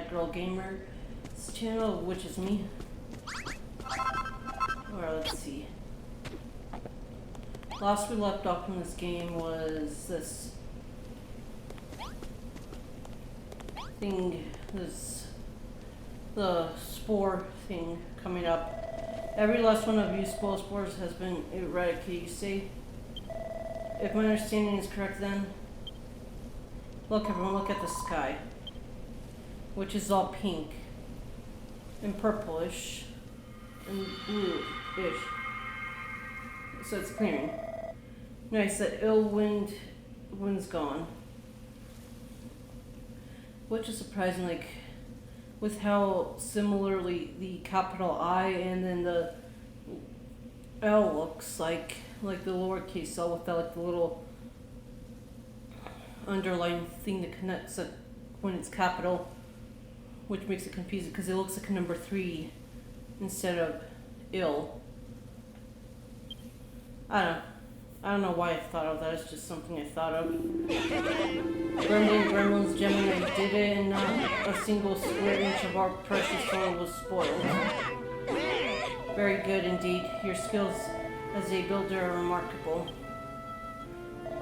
That Girl Gamer's channel, which is me. Alright, let's see. Last we left off in this game was this thing, the spore thing coming up. Every last one of you spores has been eradicated, you see? If my understanding is correct then, look everyone, look at the sky, which is all pink and purplish and blue-ish. So it's clearing. Nice, that wind's gone. Which is surprising, like, with how similarly the capital I and then the L looks like the lowercase L without like the little underline thing that connects it when it's capital, which makes it confusing because it looks like a number 3 instead of ill. I don't know why I thought of that. It's just something I thought of. Gremlins, Gemini, you did it, and not a single square inch of our precious soil was spoiled. Very good indeed. Your skills as a builder are remarkable.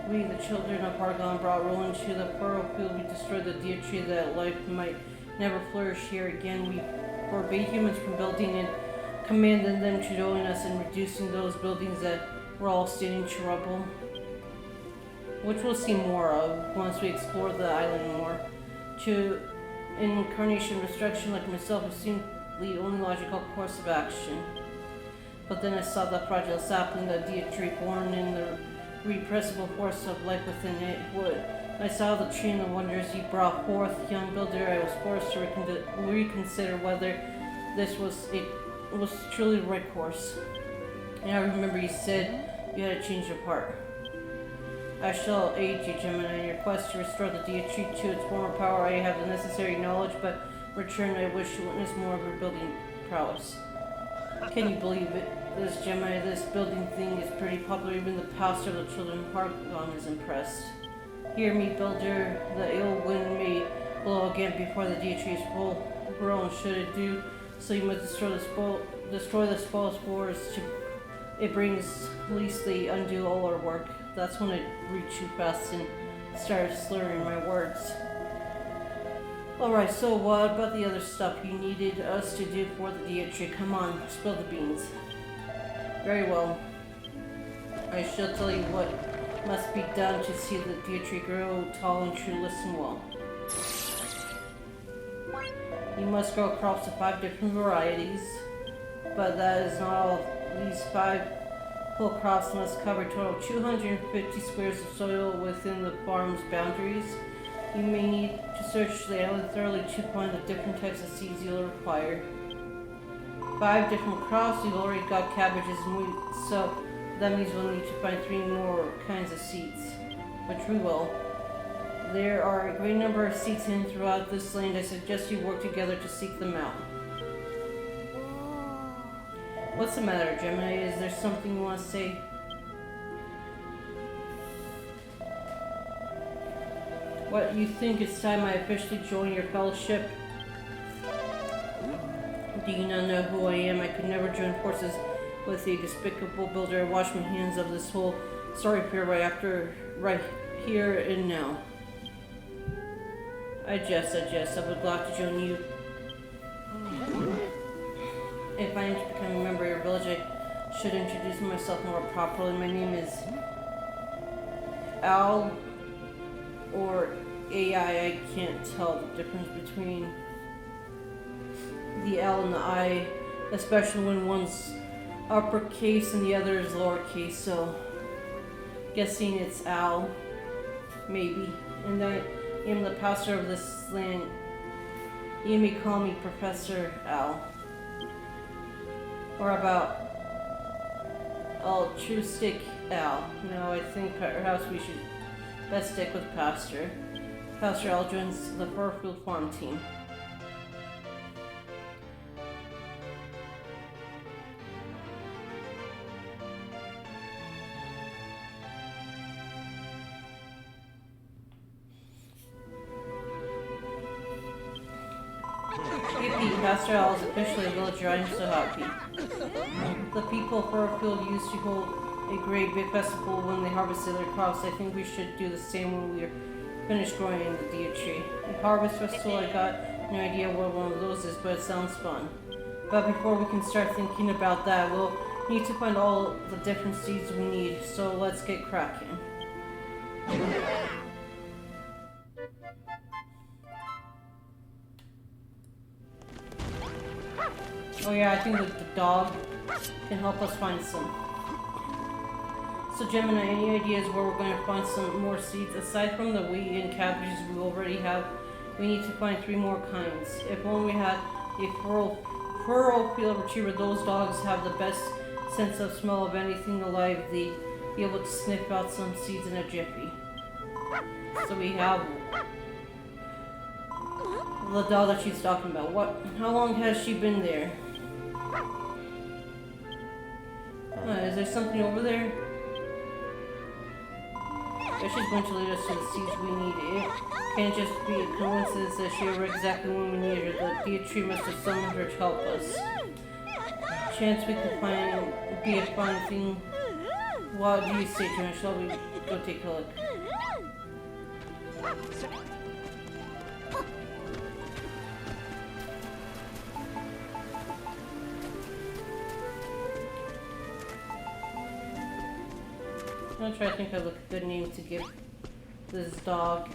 We, the children of Hargon, brought ruin to the pearl field. We destroyed the dear tree that life might never flourish here again. We forbade humans from building and commanded them to join us in reducing those buildings that were all standing to rubble, which we'll see more of once we explore the island more. To incarnation destruction like myself seemed the only logical course of action. But then I saw the fragile sapling, the dear tree born in the repressible force of life within it. I saw the tree and the wonders you brought forth, young builder. I was forced to reconsider whether this was truly the right course. And I remember you said you had to change your part. I shall aid you, Gemini, in your quest to restore the deity to its former power. I have the necessary knowledge, but in return I wish to witness more of your building prowess. Can you believe it? This Gemini, this building thing is pretty popular. Even the pastor of the children of Hargon is impressed. Hear me, builder. The ill wind may blow again before the deity is full grown. Should it do so, you must destroy the spores to it brings least they undo all our work. That's when I reached too fast and started slurring my words. Alright, so what about the other stuff you needed us to do for the deity? Come on, spill the beans. Very well. I shall tell you what must be done to see the deity grow tall and true. Listen well. You must grow crops of 5 different varieties, but that is not all. These 5 full crops must cover a total of 250 squares of soil within the farm's boundaries. You may need to search the island thoroughly to find the different types of seeds you'll require. 5 different crops. We've already got cabbages and wheat, so that means we'll need to find 3 more kinds of seeds, which we will. There are a great number of seeds hidden throughout this land. I suggest you work together to seek them out. What's the matter, Gemini? Is there something you want to say? What, you think it's time I officially join your fellowship? Do you not know who I am? I could never join forces with a despicable builder. I wash my hands of this whole story here right here and now. I jest. I would glad to join you. If I am to become a member of your village, I should introduce myself more properly. My name is Al or AI. I can't tell the difference between the L and the I, especially when one's uppercase and the other is lowercase, so guessing it's Al, maybe. And I am the pastor of this land. You may call me Professor Al. Or about altruistic Al. No, I think perhaps we should best stick with Pastor. Pastor Al joins the Furfield Farm team. Yippee, Pastor Al is officially a villager. I'm so happy. The people of Furfield used to hold a great big festival when they harvested their crops. I think we should do the same when we are finished growing the deer tree. A harvest festival, I got no idea what one of those is, but it sounds fun. But before we can start thinking about that, we'll need to find all the different seeds we need, so let's get cracking. Oh yeah, I think that the dog can help us find some. So Gemini, any ideas where we're going to find some more seeds? Aside from the wheat and cabbages we already have, we need to find 3 more kinds. If only we had a furrow field retriever, those dogs have the best sense of smell of anything alive. They'd be able to sniff out some seeds in a jiffy. So we have the dog that she's talking about. How long has she been there? Is there something over there? Yeah, she's going to lead us to the seeds we need. It can't just be a coincidence that she arrived exactly when we needed her. The deer tree must have summoned her to help us. Chance we can be a fine thing. What do you say, John? Shall we go take a look? I'm gonna try to think of a good name to give this dog.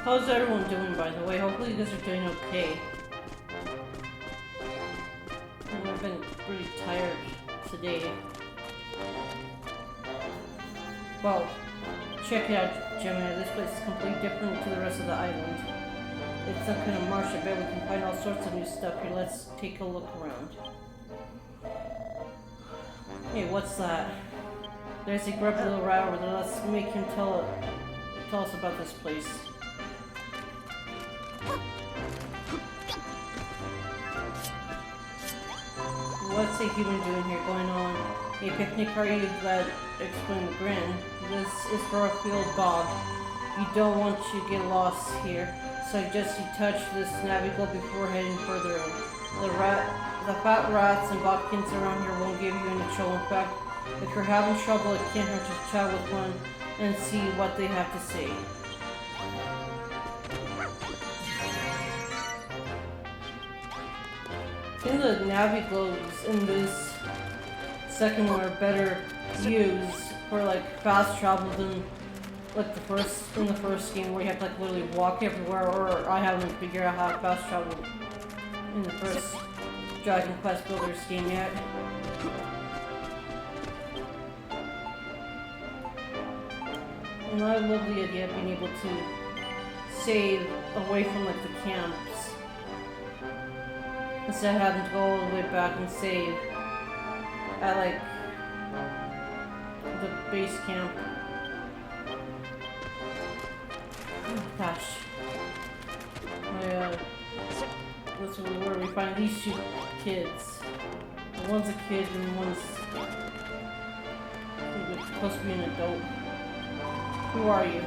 How's everyone doing, by the way? Hopefully you guys are doing okay. I've been pretty tired today. Well, check it out, Gemini. This place is completely different to the rest of the island. It's some kind of marsh. I bet we can find all sorts of new stuff here. Let's take a look around. Hey, what's that? There's a grumpy little rat over there. Let's make him tell us about this place. What's a human doing here? Going on a picnic? Are you glad? Explained the grin. This is for a field bog. You don't want to get lost here, so I suggest you touch this navigator before heading further in. The fat rats and bodkins around here won't give you any trouble. In fact, if you're having trouble, it can't hurt to chat with one and see what they have to say. I think the naviglows in this second one are better used for like fast travel than like in the first game where you have to like literally walk everywhere, or I haven't figured out how to fast travel in the first Dragon Quest Builders game yet. And I love the idea of being able to save away from like the camps. Instead of having to go all the way back and save at like the base camp. Oh gosh. That's where we find these 2 kids. One's a kid and one's supposed to be an adult. Who are you?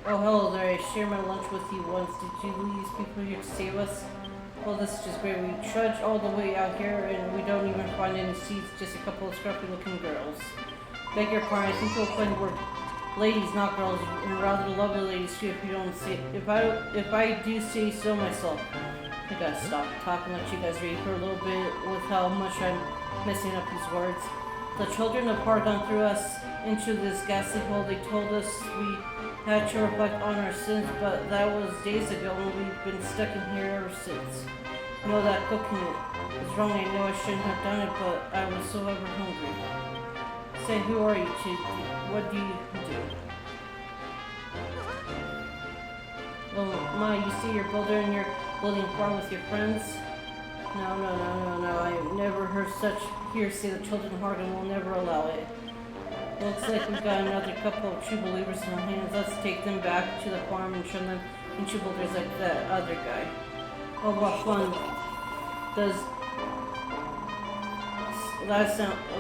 Oh, hello there. I shared my lunch with you once. Did you leave these people here to save us? Well, this is just great. We trudged all the way out here and we don't even find any seats, just a couple of scruffy looking girls. Beg your pardon, I think you'll find we're ladies, not girls, and rather lovely ladies too if you don't see it. If I do say so myself. I gotta stop talking, let you guys read for a little bit with how much I'm messing up these words. The children of Pargon threw us into this ghastly hole. They told us we had to reflect on our sins, but that was days ago and we've been stuck in here ever since. I know that cooking is wrong. I know I shouldn't have done it, but I was so ever hungry. Say, who are you, Chief? What do you do? Ma, you see your builder and you're building a farm with your friends? No. I never heard such hearsay. The children of Hargan will never allow it. Looks like we've got another couple of true believers in our hands. Let's take them back to the farm and turn them into builders like that other guy. Oh, what fun.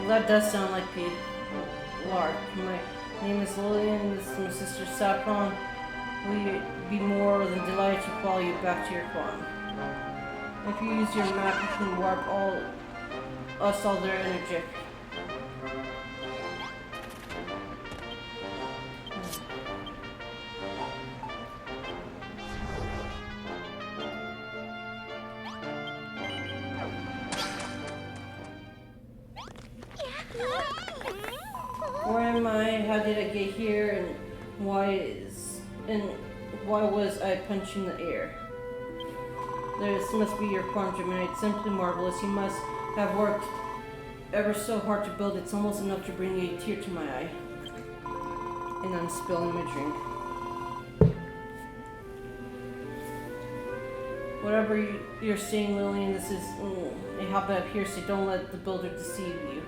That does sound like a lark. My name is Lillian, this is my sister Saffron. We'd be more than delighted to follow you back to your farm. If you use your map, you can warp all their energy. Where am I? How did I get here? And why was I punching the air? This must be your farm, Gemini. It's simply marvelous. You must have worked ever so hard to build it. It's almost enough to bring a tear to my eye. And I'm spilling my drink. Whatever you're seeing, Lillian, this is a hotbed of hearsay. Don't let the builder deceive you.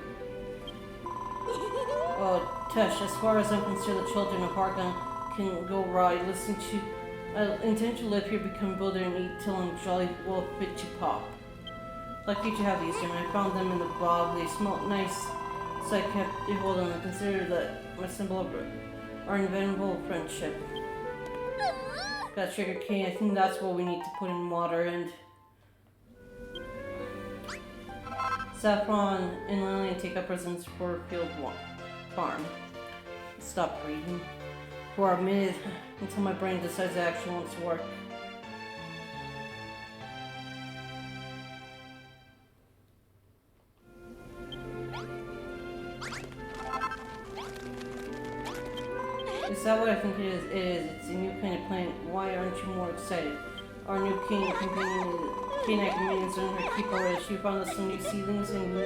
Oh, Tesh, as far as I'm concerned, the children of Hargan can go right. Listen to... I intend to live here, become a builder, and eat till I'm jolly well fit to pop. Lucky to have these, Jim. I found them in the bog. They smelled nice, so I kept a hold on them. I consider that my symbol of our inevitable friendship. Got sugar cane. I think that's what we need to put in water. And Saffron and Lillian take up residence for Field Farm. Stop reading for a minute until my brain decides it actually wants to work. Is that what I think it is? It is. It's a new kind of plant. Why aren't you more excited? Our new canine companions and her keep already. She found us some new seedlings and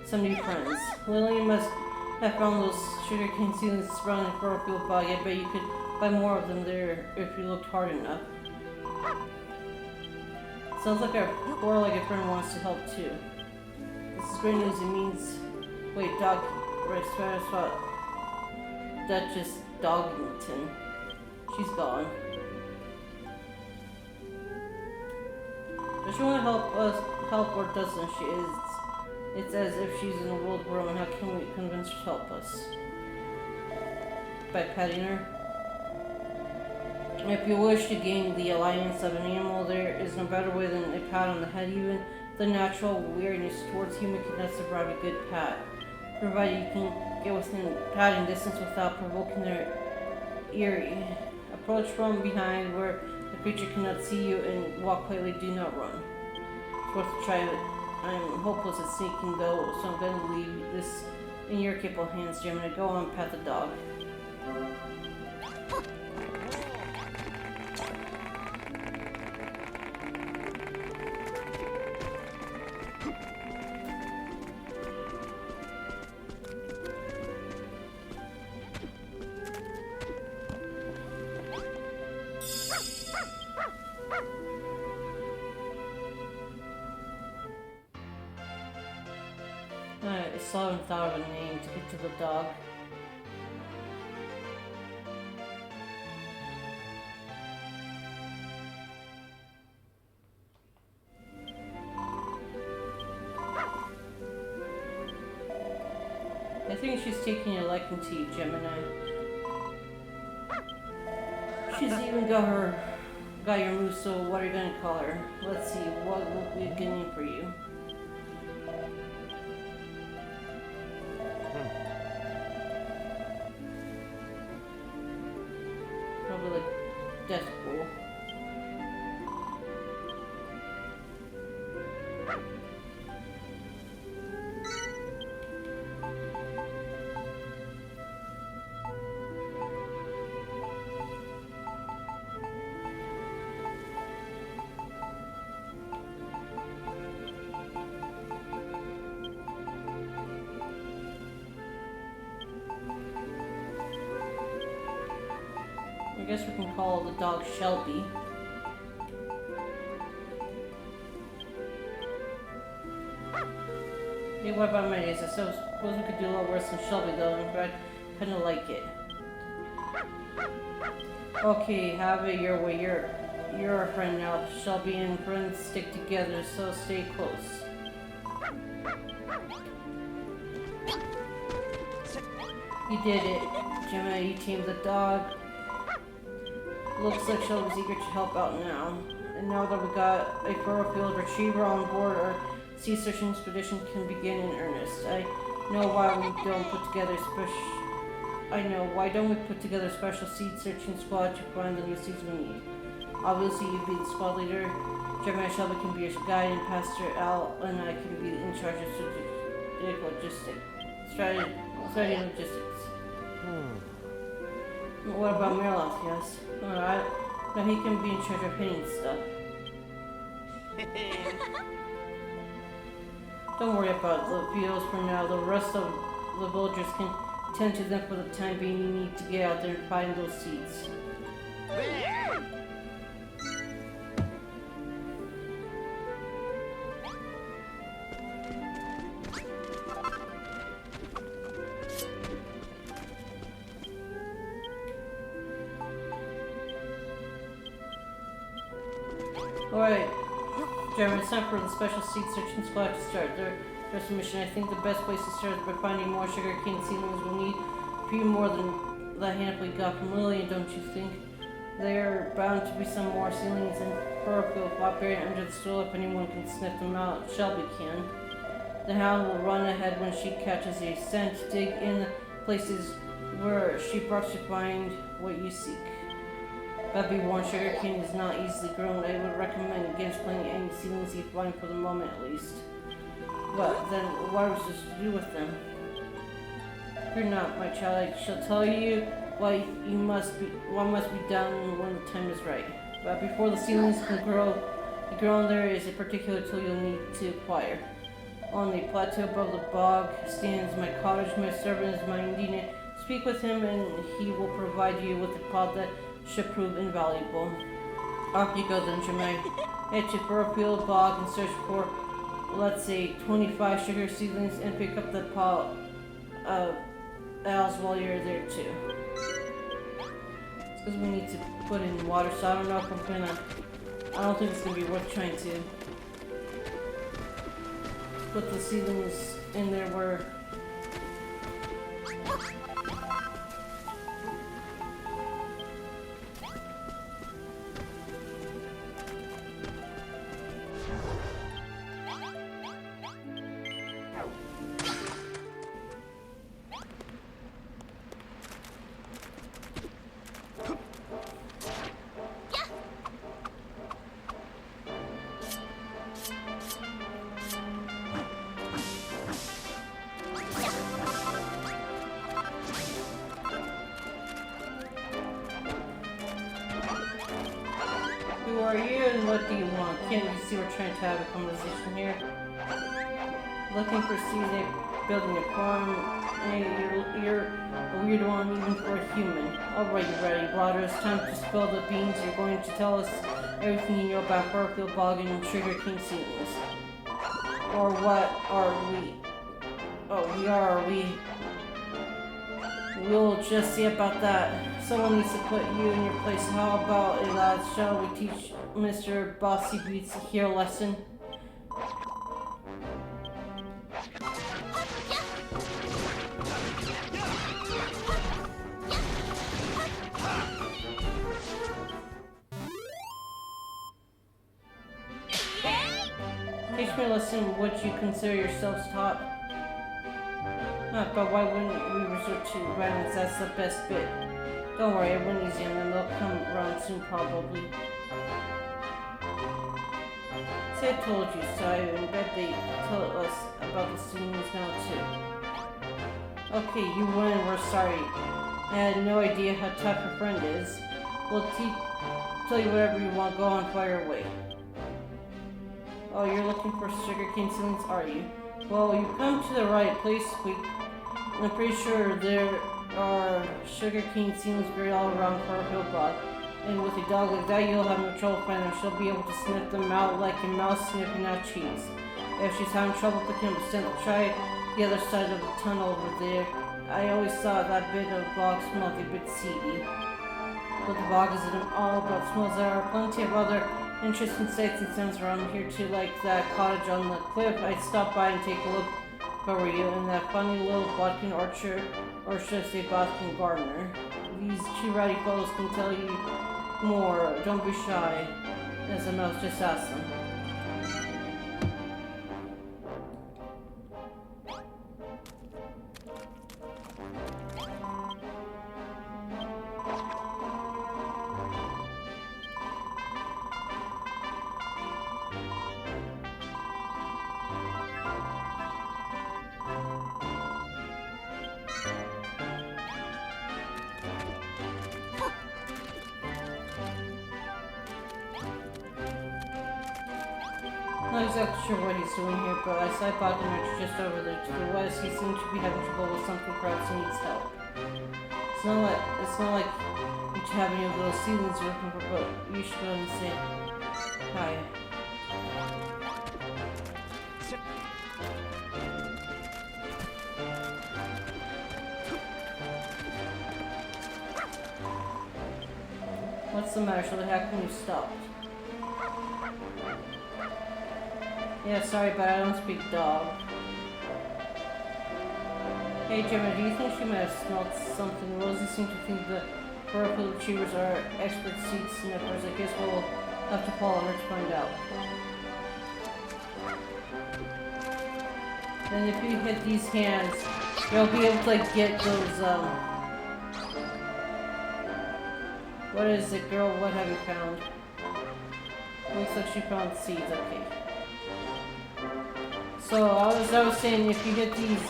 some new friends. Lillian must have found those sugarcane seedlings sprouting in Furfield Bog. I bet you could buy more of them there if you looked hard enough. Sounds like our four-legged friend wants to help too. This is great news. It means... Wait, Dog... Right, Spanish Duchess Doggington. She's gone. Does she want to help or doesn't she? It's as if she's in the world of her own. How can we convince her to help us? By petting her? If you wish to gain the alliance of an animal, there is no better way than a pat on the head. Even the natural weirdness towards human can survive a good pat, provided you can get within patting distance without provoking their eerie. Approach from behind where the creature cannot see you and walk quietly. Do not run. It's worth a try. I'm hopeless at sneaking though, so I'm going to leave this in your capable hands, Jim. And go on, pat the dog. I still haven't thought of a name to get to the dog. I think she's taking a liking to you, Gemini. She's even got your moves, so what are you gonna call her? Let's see, what will be a good name for you? Probably like Deathpool. guess we can call the dog Shelby. Hey, what about mayonnaise? I suppose we could do a lot worse than Shelby though, in fact, I kinda like it. Okay, have it your way. You're a friend now. Shelby and friends stick together, so stay close. You did it, Gemma. You tamed the dog. Looks like Shelby's eager to help out now. And now that we got a Furrowfield retriever on board, our sea searching expedition can begin in earnest. I know why don't we put together a special seed searching squad to find the new seeds we need. Obviously, you'd be the squad leader. Gemma and Shelby can be your guide, and Pastor Al and I can be in charge of strategy and logistics. What about Merloth? Yes. Alright. Now he can be in charge of hitting stuff. Don't worry about the Beatles for now. The rest of the villagers can tend to them for the time being. You need to get out there and find those seeds. Alright, Jeremy, it's time for the special seed searching squad to start their mission. I think the best place to start is by finding more sugarcane seedlings. We'll need a few more than the handful we got from Lillian, don't you think? There are bound to be some more seedlings in Furrowfield buried under the soil if anyone can sniff them out. Shelby can. The hound will run ahead when she catches a scent. Dig in the places where she barks to find what you seek. But be warned, sugarcane is not easily grown. I would recommend against planting any seedlings you find for the moment at least. But then what was this to do with them? Fear not, my child. I shall tell you what must be done when the time is right. But before the seedlings can grow, there is a particular tool you'll need to acquire. On the plateau above the bog stands my cottage. My servant is minding it. Speak with him, and he will provide you with a pod that should prove invaluable. Off you go then, Jermaine. Head to Furrowfield Bog and search for, let's say, 25 sugar seedlings and pick up the pot of owls while you're there too. It's because we need to put in water, so I don't know if I don't think it's gonna be worth trying to put the seedlings in there where Who are you and what do you want? Can't you see we're trying to have a conversation here? Looking for seeds, building a farm, and you're a weird one even for a human. Alright, you ready, Blotter? It's time to spill the beans. You're going to tell us everything you know about Furrowfield Bog and sugarcane seedlings. Or what are we? Oh, are we? We'll just see about that. Someone needs to put you in your place. How about it, lads? Shall we teach Mr. Bossy Beats here a lesson? Teach me a lesson. Would you consider yourselves taught? But why wouldn't we resort to violence? That's the best bit. Don't worry, it went easy, and then they'll come around soon, probably. See, I told you, so I bet they tell us about the seedlings now, too. Okay, you win, we're sorry. I had no idea how tough your friend is. We'll tell you whatever you want. Go on, fire away. Oh, you're looking for sugarcane seedlings, are you? Well, you've come to the right place. I'm pretty sure there our sugarcane seems great all around for our hillbot. And with a dog like that, you'll have no trouble finding them. She'll be able to sniff them out like a mouse sniffing out cheese. If she's having trouble picking up a scent, try the other side of the tunnel over there. I always thought that bit of bog smelled a bit seedy. But the bog isn't all about smells. There are plenty of other interesting sights and sounds around here too, like that cottage on the cliff. I'd stop by and take a look. How are you? And that funny little bodkin orchard, or should I say bodkin gardener. These two ratty fellows can tell you more. Don't be shy. As a mouse, just ask them. Not exactly sure what he's doing here, but I saw Bogdanich just over there to the west. He seems to be having trouble with something, perhaps he needs help. It's not like you should have any of those seedlings you're looking for, but you should go and say hi. What's the matter? Shall how can you stop? Yeah, sorry, but I don't speak dog. Hey, Gemma, do you think she might have smelled something? Rosie seems to think the purple achievers are expert seed sniffers. I guess we'll have to follow her to find out. And if you hit these hands, you'll be able to like get those, what is it, girl? What have you found? Looks like she found seeds, okay. So, I was saying, if you hit these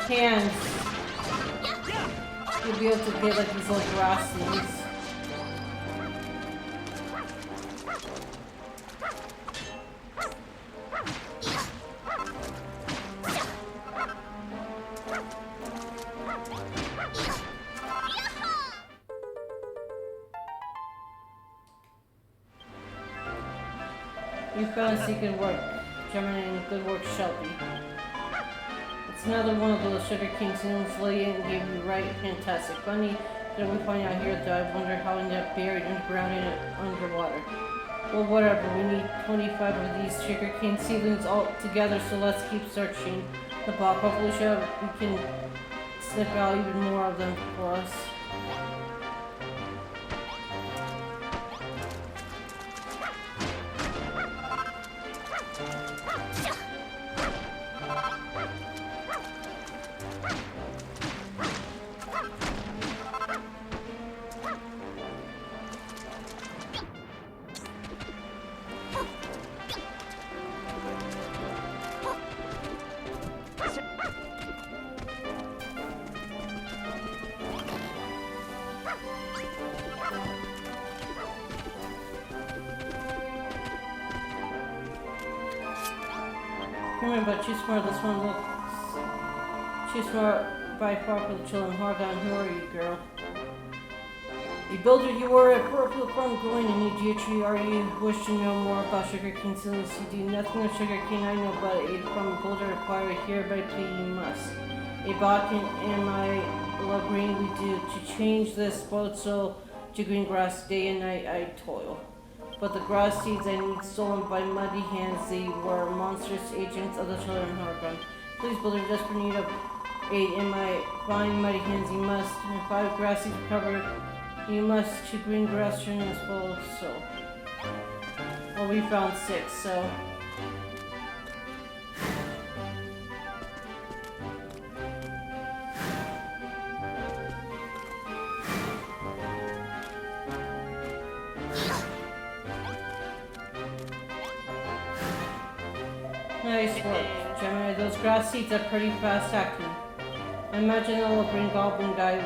hands, you'll be able to get like these little grass seeds. You found secret work. Germinating good work, Shelby. It's another one of those Sugar King seedlings Lillian gave you, right? Fantastic. Funny that we find out here, though. I wonder how we ended up buried underground and underwater. Well, whatever. We need 25 of these Sugar King seedlings all together, so let's keep searching the bog. Hopefully, we can sniff out even more of them for us. But too smart, this one looks too smart by far for the children. Hargon, who are you, girl? A builder you were at Purple Farm going in New Tree. Are you wish to know more about Sugar Cane seedlings? You do nothing of Sugar Cane I know, but aid from a builder required hereby plea you must. A bodkin and my love green we do to change this spoiled soul to green grass day and night I toil. But the grass seeds I need stolen by muddy hands, they were monstrous agents of the children of Hargon. Please, builder, desperate need of aid in my fine muddy hands. You must, and 5 grass seeds recovered, you must to green grass turn this full so. Well, we found 6, so. Nice work, Gemini. Those grass seeds are pretty fast acting. I imagine that little green goblin guy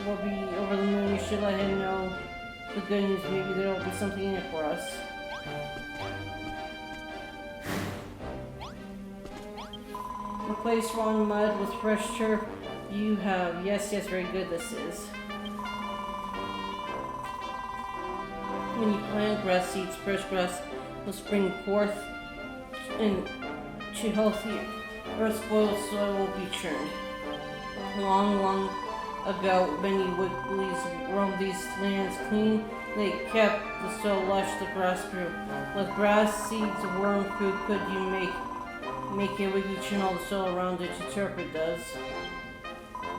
will be over the moon. You should let him know the good news. Maybe there will be something in it for us. Replace raw mud with fresh turf You have, yes, very good this is. When you plant grass seeds, fresh grass will spring forth into healthy earth, spoiled soil will be churned. Long ago, many Wigglies roamed these lands clean. They kept the soil lush, the grass grew. With grass seeds, worm food, could you make a Wiggly churn all the soil around it? Interpret does.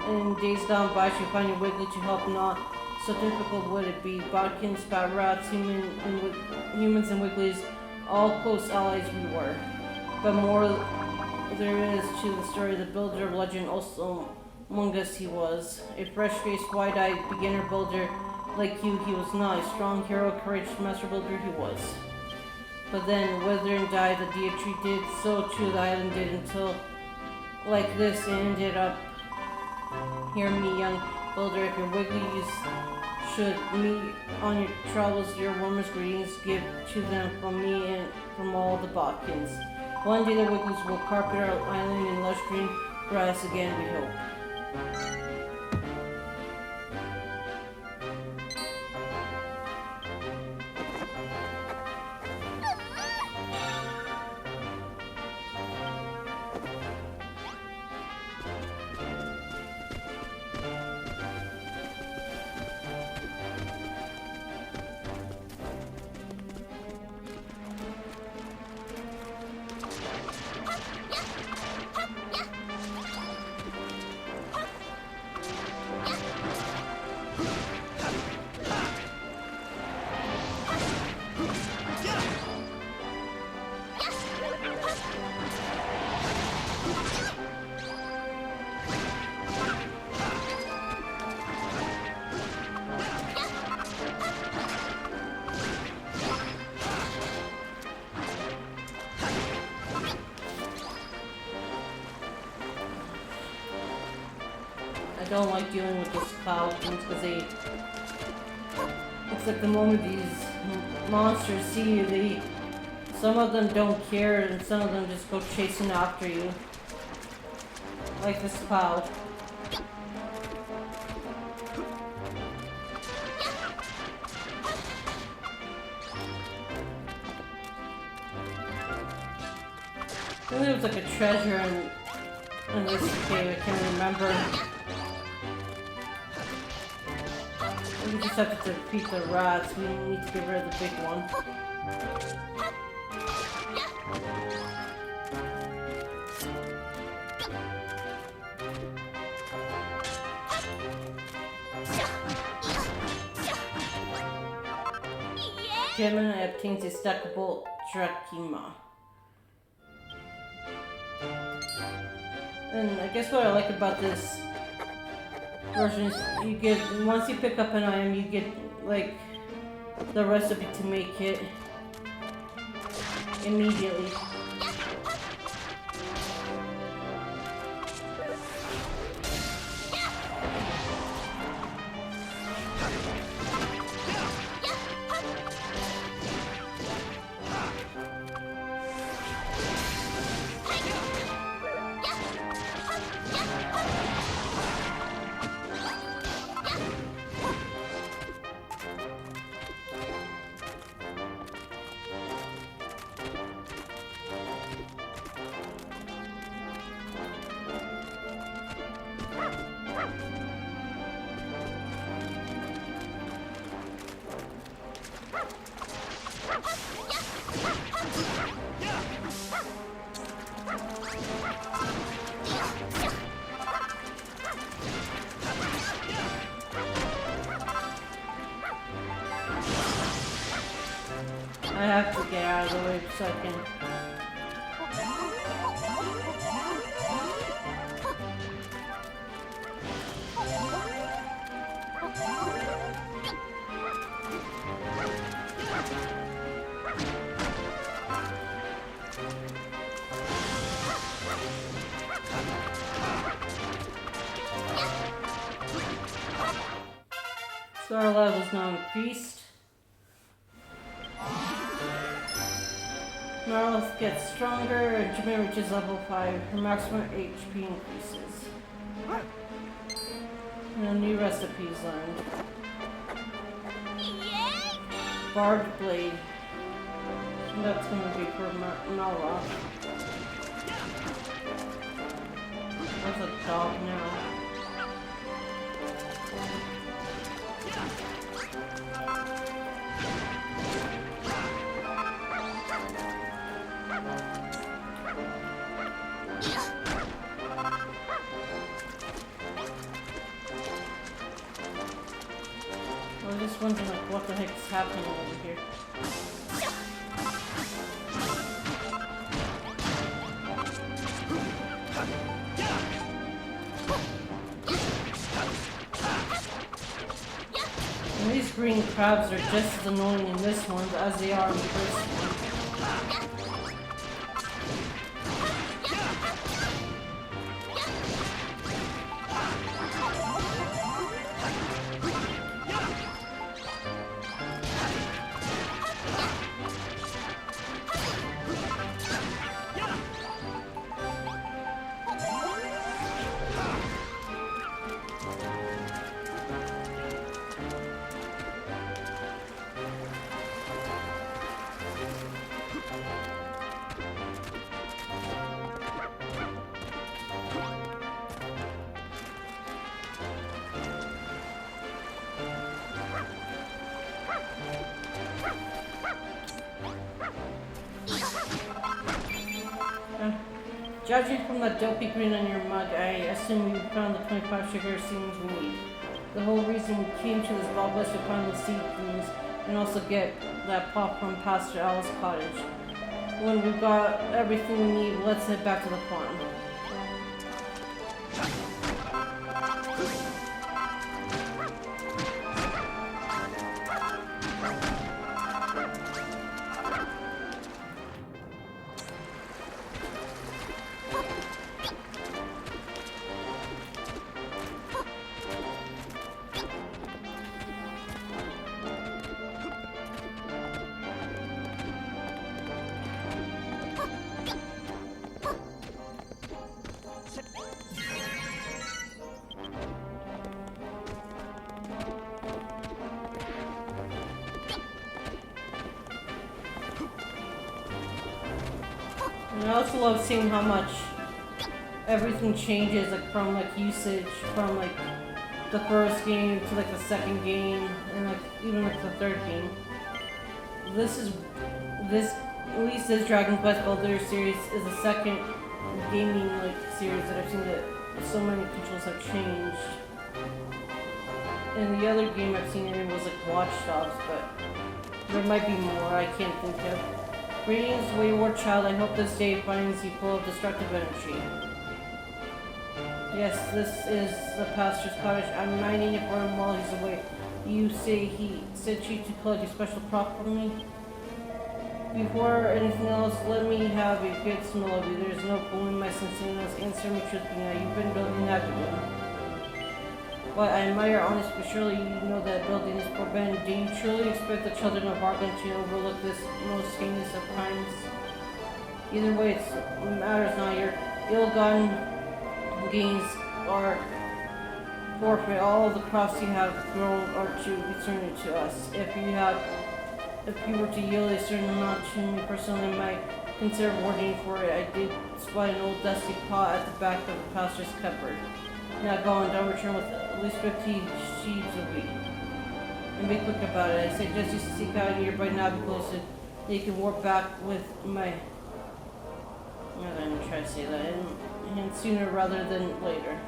In days gone by, to find a Wiggly to help, not so difficult would it be. Bodkins, bat rats, humans and Wigglies, all close allies we were. But more there is to the story. The builder of legend also among us he was. A fresh-faced, wide-eyed beginner builder like you, he was not. A strong hero, courageous master builder he was. But then, withered and died, the deity did, so too the island did, until, like this, it ended up. Hear me, young builder, if your Wigglies should meet on your travels, your warmest greetings give to them from me and from all the Bodkins. One day the Wigglies will carpet our island in lush green grass again, we hope. I don't like dealing with those cloud things because it's like the moment these monsters see you, some of them don't care and some of them just go chasing after you. Like this cloud. I think there was like a treasure in this cave, I can't remember. We just have to defeat the rats. We need to get rid of the big one. Gemini obtains a stackable Drachima. And I guess what I like about this versions, you get, once you pick up an item, you get like the recipe to make it immediately. I have to get out of the way so I can. So our level is now increased. Marlith gets stronger and Jimmy reaches level 5. Her maximum HP increases. And new recipes learned. Barbed blade. That's gonna be for Malrock. That's a dog now. I was just wondering, like, what the heck is happening over here? And these green crabs are just as annoying in this one as they are in the first one. Judging from the dopey green on your mug, I assume you found the 25 sugar seeds we need. The whole reason we came to this bog was to find the seedlings and also get that pop from Pastor Alice's cottage. When we've got everything we need, let's head back to the farm. And I also love seeing how much everything changes, like from like usage from like the first game to like the second game and like even like the third game. This at least this Dragon Quest Builder series is the second gaming like series that I've seen that so many controls have changed. And the other game I've seen in was like Watch Dogs, but there might be more I can't think of. Greetings, wayward child. I hope this day finds you full of destructive energy. Yes, this is the pastor's cottage. I'm minding it for him while he's away. You say he sent you to collect a special prop for me? Before anything else, let me have a good smell of you. There's no fooling my sensitivity. Answer me truthfully now. You've been building that building. But I admire honesty, but surely you know that building is forbidden. Do you truly expect the children of Argon to overlook this most heinous of crimes? Either way, it matters not. Your ill-gotten gains are forfeit. All of the crops you have grown are to return to us. If you were to yield a certain amount to me personally, I might consider rewarding you for it. I did spot an old dusty pot at the back of the pastor's cupboard. Now go on, don't return with at least 50 sheaves a week. And be quick about it. I suggest you seek out a nearby Nabicos so you can warp back with my... I'm not going to try to say that. And sooner rather than later.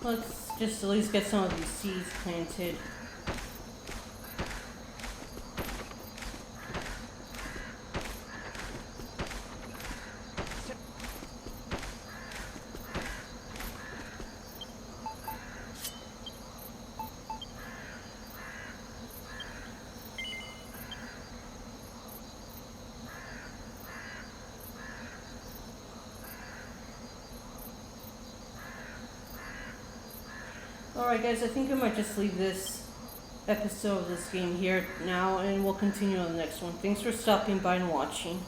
let's just at least get some of these seeds planted. Alright guys, I think I might just leave this episode of this game here now, and we'll continue on the next one. Thanks for stopping by and watching.